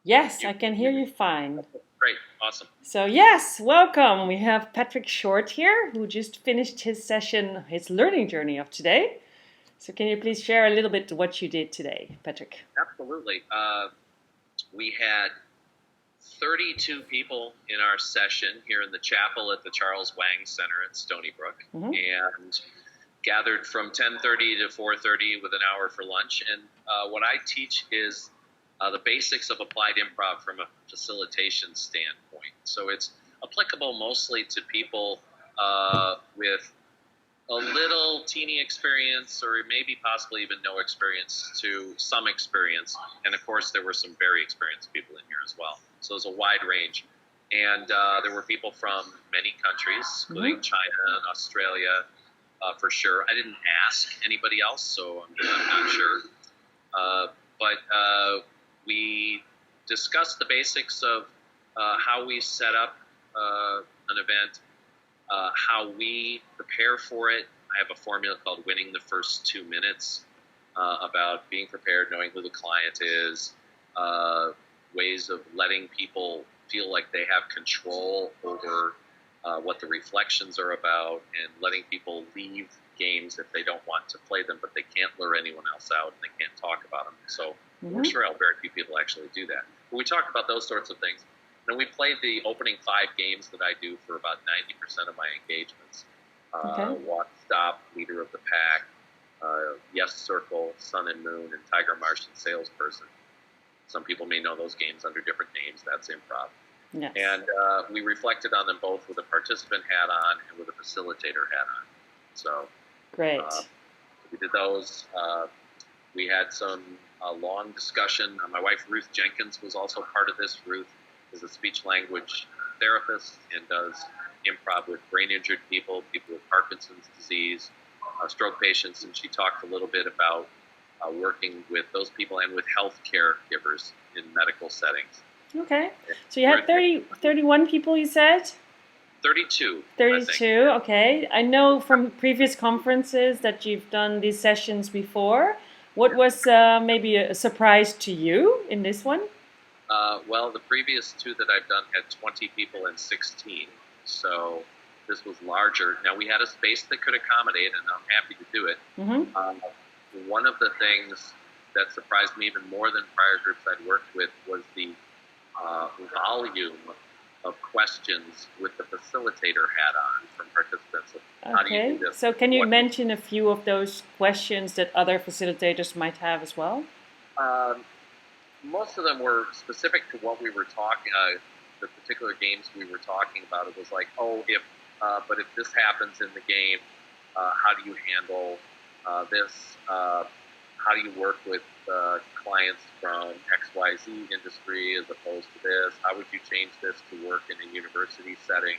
Yes, You, I can hear you fine. great, awesome. So, yes, welcome. We have Patrick Short here, who just finished his session, his learning journey of today. So, can you please share a little bit what you did today, Patrick? Absolutely. We had 32 people in our session here in the chapel at the Charles Wang Center at Stony Brook, and gathered from 10:30 to 4:30 with an hour for lunch. And what I teach is the basics of applied improv from a facilitation standpoint. So it's applicable mostly to people with a little teeny experience, or maybe possibly even no experience, to some experience. And of course, there were some very experienced people in here as well. So there's a wide range. And there were people from many countries, including China and Australia, for sure. I didn't ask anybody else, so I'm not sure. But we discussed the basics of how we set up an event, how we prepare for it. I have a formula called winning the first 2 minutes, about being prepared, knowing who the client is, ways of letting people feel like they have control over what the reflections are about, and letting people leave games if they don't want to play them, but they can't lure anyone else out and they can't talk about them. So we're sure very few people actually do that. But we talked about those sorts of things. And we played the opening 5 games that I do for about 90% of my engagements. Walk, Stop, Leader of the Pack, Yes Circle, Sun and Moon, and Tiger Martian Salesperson. Some people may know those games under different names. That's improv. Yes. And we reflected on them both with a participant hat on and with a facilitator hat on. So great. We did those. We had some long discussion. My wife, Ruth Jenkins, was also part of this. Ruth is a speech language therapist and does improv with brain injured people, people with Parkinson's disease, stroke patients, and she talked a little bit about working with those people and with healthcare givers in medical settings. Okay. So you had 31 people, you said? 32. 32, okay. I know from previous conferences that you've done these sessions before. What was maybe a surprise to you in this one? Well, the previous 2 that I've done had 20 people and 16, so this was larger. Now, we had a space that could accommodate, and I'm happy to do it. One of the things that surprised me even more than prior groups I'd worked with was the volume of questions with the facilitator hat on from participants. How do you do this? So can you mention a few of those questions that other facilitators might have as well? Most of them were specific to what we were talking, the particular games we were talking about. It was like, but if this happens in the game, how do you handle this? How do you work with clients from XYZ industry as opposed to this? How would you change this to work in a university setting?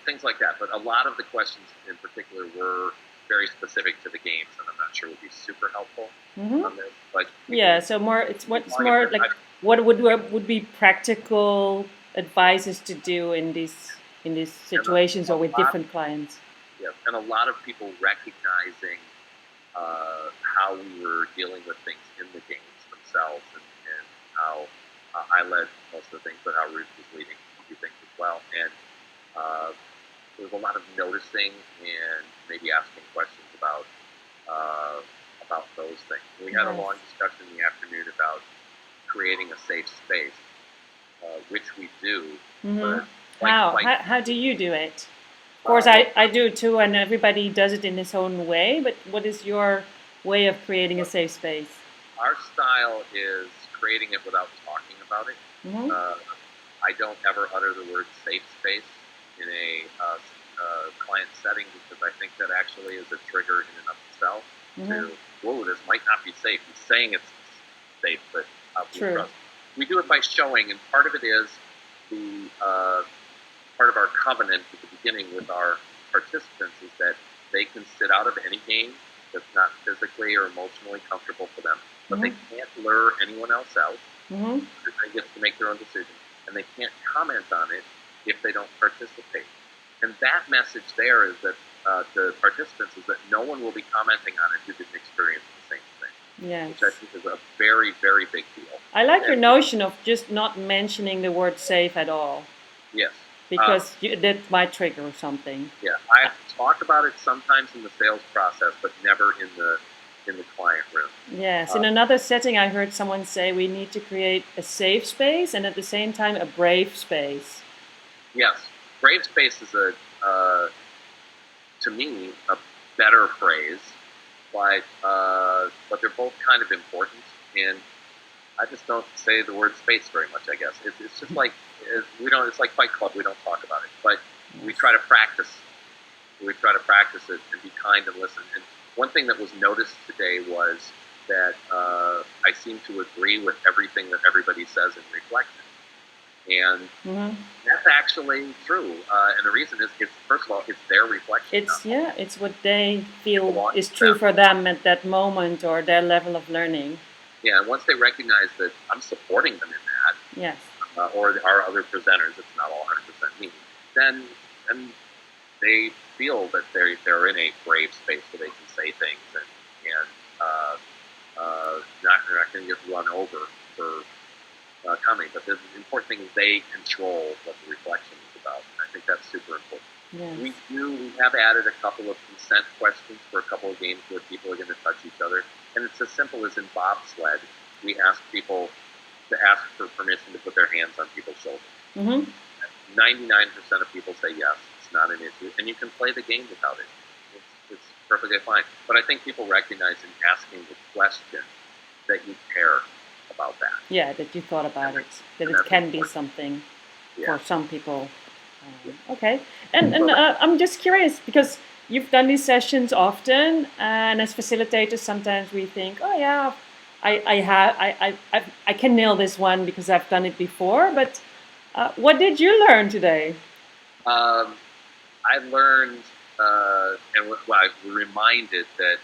Things like that. But a lot of the questions in particular were very specific to the games, and I'm not sure would be super helpful on this. But yeah, so it's more like what would be practical advices to do in these situations or with different clients. Yeah, and a lot of people recognizing how we were dealing with things in the games themselves, and how I led most of the things, but how Ruth was leading a few things as well. And there was a lot of noticing and maybe asking questions about those things. We had a long discussion in the afternoon about creating a safe space, which we do. But how do you do it? Of course, I do too, and everybody does it in his own way. But what is your way of creating a safe space? Our style is creating it without talking about it. I don't ever utter the word safe space in a client setting, because I think that actually is a trigger in and of itself to, whoa, this might not be safe. He's saying it's safe, but trust. We do it by showing, and part of it is the part of our covenant at the beginning with our participants is that they can sit out of any game that's not physically or emotionally comfortable for them, but they can't lure anyone else out. They get to make their own decision, and they can't comment on it if they don't participate. And that message there is that to participants is that no one will be commenting on it who didn't experience the same thing. Yes. Which I think is a very, very big deal. I like your notion of just not mentioning the word safe at all. Yes. Because that might trigger something. Yeah, I talk about it sometimes in the sales process, but never in the client room. Yes, in another setting, I heard someone say we need to create a safe space and at the same time a brave space. Yes, brave space is to me, a better phrase, but they're both kind of important, and I just don't say the word space very much. I guess it's just like we don't. It's like Fight Club. We don't talk about it, but we try to practice. We try to practice it and be kind and listen. And one thing that was noticed today was that I seem to agree with everything that everybody says in reflection. And that's actually true. And the reason is, first of all, it's their reflection. It's what they feel is true for them at that moment or their level of learning. Yeah, and once they recognize that I'm supporting them in that, yes, or our other presenters, it's not all 100% me, then they feel that they're in a brave space where they can say things and they're not going to get run over for coming. But the important thing is they control what the reflection is about. And I think that's super important. Yes. We have added a couple of consent questions for a couple of games where people are going to touch each other. And it's as simple as in bobsled, we ask people to ask for permission to put their hands on people's shoulders. 99% of people say yes, it's not an issue. And you can play the game without it. It's perfectly fine. But I think people recognize in asking the question that you care about that. Yeah, that you thought about it, that it can be something for some people. Okay. And I'm just curious because you've done these sessions often, and as facilitators, sometimes we think, oh yeah, I can nail this one because I've done it before. But what did you learn today? I learned, and I was reminded that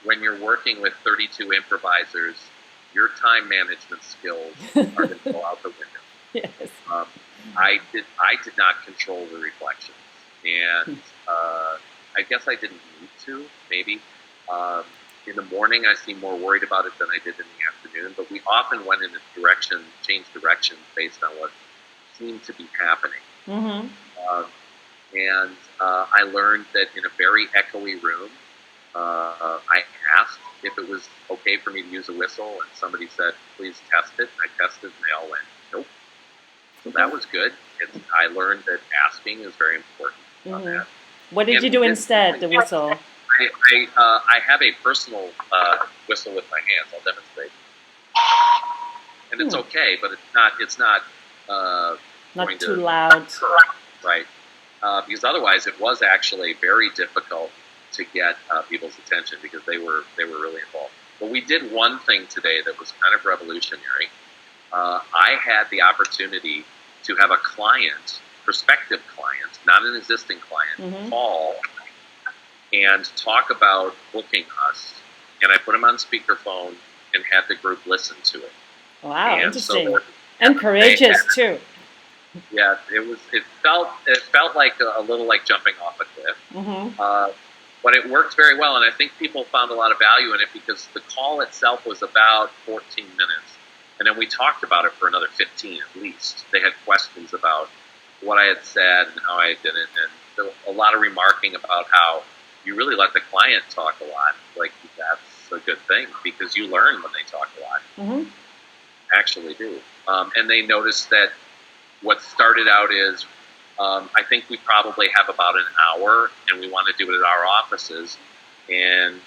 when you're working with 32 improvisers, your time management skills are going to go out the window. Yes. I did not control the reflections, and I guess I didn't need to. Maybe in the morning I seemed more worried about it than I did in the afternoon. But we often went in a direction, changed directions based on what seemed to be happening. And I learned that in a very echoey room, I asked if it was okay for me to use a whistle, and somebody said, "Please test it." I tested, and they all went, "Nope." So that was good. I learned that asking is very important. What did you do instead, the whistle? I have a personal whistle with my hands. I'll demonstrate. And it's okay, but it's not too loud. Right. Because otherwise it was actually very difficult to get people's attention because they were really involved. But we did one thing today that was kind of revolutionary. I had the opportunity to have a client, prospective client, not an existing client, call and talk about booking us. And I put him on speakerphone and had the group listen to it. Wow, and interesting. And courageous too. Yeah, it felt like a little like jumping off a cliff. But it worked very well, and I think people found a lot of value in it because the call itself was about 14 minutes. And then we talked about it for another 15 at least. They had questions about what I had said and how I did it, and there was a lot of remarking about how you really let the client talk a lot. Like, that's a good thing because you learn when they talk a lot. Actually do. And they noticed that what started out is, I think we probably have about an hour, and we want to do it at our offices. And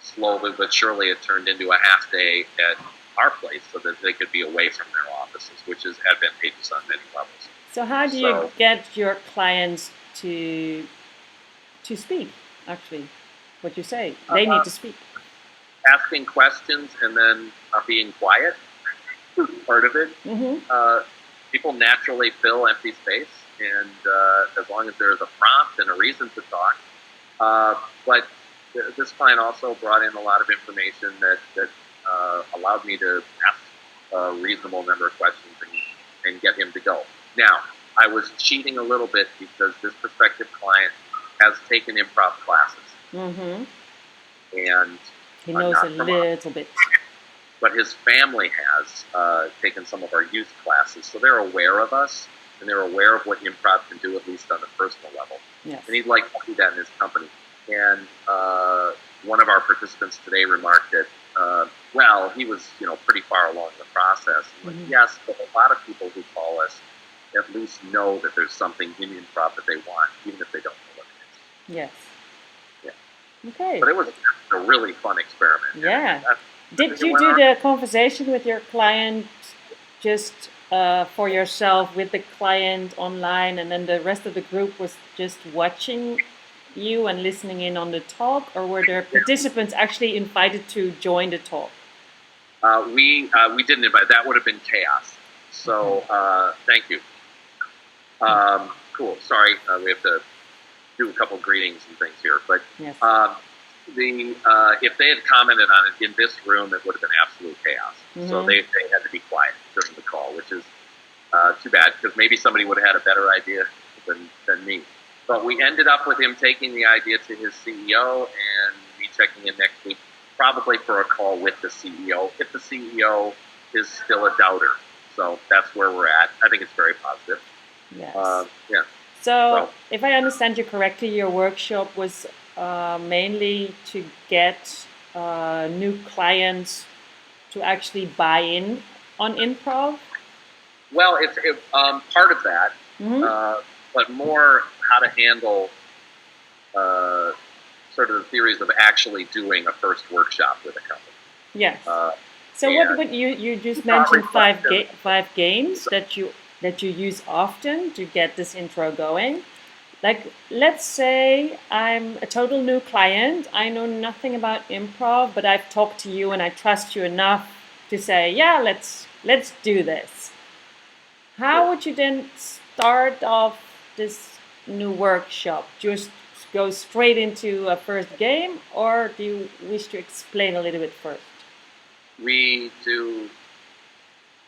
slowly but surely it turned into a half day at our place so that they could be away from their offices, which is advantageous on many levels. So how do you get your clients to speak, actually? What you say, they need to speak. Asking questions and then being quiet, part of it. People naturally fill empty space, and as long as there's a prompt and a reason to talk. But this client also brought in a lot of information that allowed me to ask a reasonable number of questions and get him to go. Now, I was cheating a little bit because this prospective client has taken improv classes. And he knows a little bit. but his family has taken some of our youth classes, so they're aware of us and they're aware of what improv can do, at least on a personal level. Yes. And he'd like to do that in his company. And one of our participants today remarked that, well, he was, pretty far along the process. Mm-hmm. Yes, but a lot of people who call us at least know that there's something in improv that they want, even if they don't know what it is. Yes. Yeah. Okay. But it was a really fun experiment. Yeah. Did you do the conversation with your client just for yourself with the client online, and then the rest of the group was just watching you and listening in on the talk, or were there participants actually invited to join the talk? We didn't invite. That would have been chaos. So thank you. Cool. Sorry, we have to do a couple greetings and things here, but yes. If they had commented on it in this room, it would have been absolute chaos. Mm-hmm. So they had to be quiet during the call, which is too bad, because maybe somebody would have had a better idea than me. But we ended up with him taking the idea to his CEO and me checking in next week, probably for a call with the CEO, if the CEO is still a doubter. So that's where we're at. I think it's very positive. Yes. Yeah. So if I understand you correctly, your workshop was mainly to get new clients to actually buy in on improv? Well, it's part of that, Mm-hmm. but more how to handle sort of the theories of actually doing a first workshop with a company. Yes. So what would you just mentioned five games that you use often to get this intro going. Like, let's say I'm a total new client. I know nothing about improv, but I've talked to you and I trust you enough to say, yeah, let's do this. How would you then start off this new workshop? Just go straight into a first game, or do you wish to explain a little bit first? We do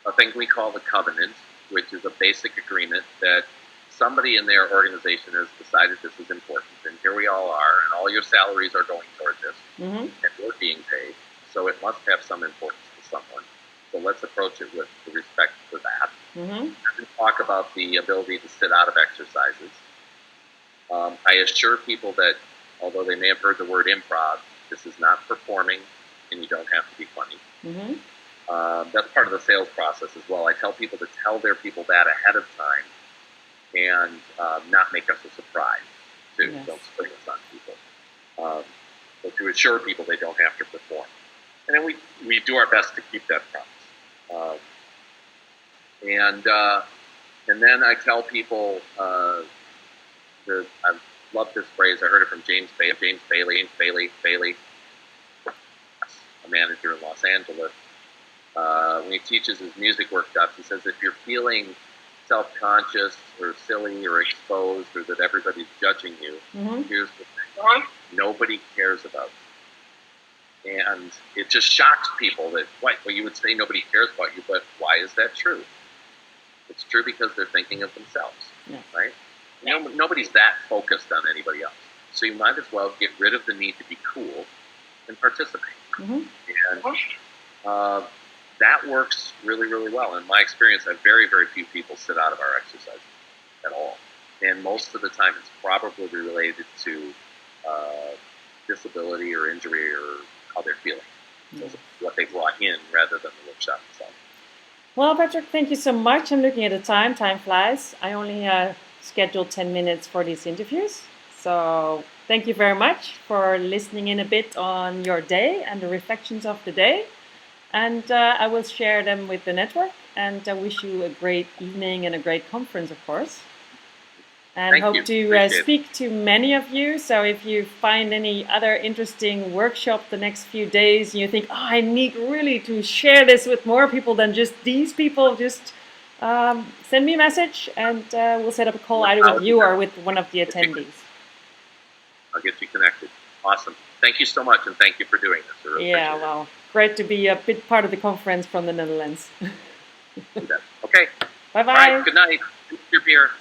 a thing we call the covenant, which is a basic agreement that somebody in their organization has decided this is important, and here we all are, and all your salaries are going toward this, Mm-hmm. and we're being paid, so it must have some importance to someone. So let's approach it with the respect for that. Mm-hmm. We talk about the ability to sit out of exercises. I assure people that although they may have heard the word improv, this is not performing, and you don't have to be funny. Mm-hmm. That's part of the sales process as well. I tell people to tell their people that ahead of time and not make us a surprise, too. Yes. Don't spring us on people. But to assure people they don't have to perform. And then we do our best to keep that promise. And then I tell people, I love this phrase. I heard it from James Bailey, a manager in Los Angeles. When he teaches his music workshops, he says, if you're feeling self-conscious or silly or exposed or that everybody's judging you, Mm-hmm. here's the thing. Nobody cares about you. And it just shocks people that, well, you would say nobody cares about you, but why is that true? It's true because they're thinking of themselves, Yeah. right? Nobody's that focused on anybody else. So you might as well get rid of the need to be cool and participate. Mm-hmm. And that works really, really well. In my experience, I have very, very few people sit out of our exercises at all. And most of the time, it's probably related to disability or injury or how they're feeling. So what they brought in rather than the workshop itself. Well, Patrick, thank you so much. I'm looking at the time. Time flies. I only scheduled 10 minutes for these interviews. So thank you very much for listening in a bit on your day and the reflections of the day. And I will share them with the network. And I wish you a great evening and a great conference, of course. And Thank hope you. to speak to many of you. So if you find any other interesting workshop the next few days, and you think, oh, I need really to share this with more people than just these people, just send me a message and we'll set up a call either with you or with one of the attendees. I'll get you connected. Awesome. Thank you so much, and thank you for doing this. I really appreciate it. Well, great to be a bit part of the conference from the Netherlands. Okay. Bye-bye. All right, good night. Your beer.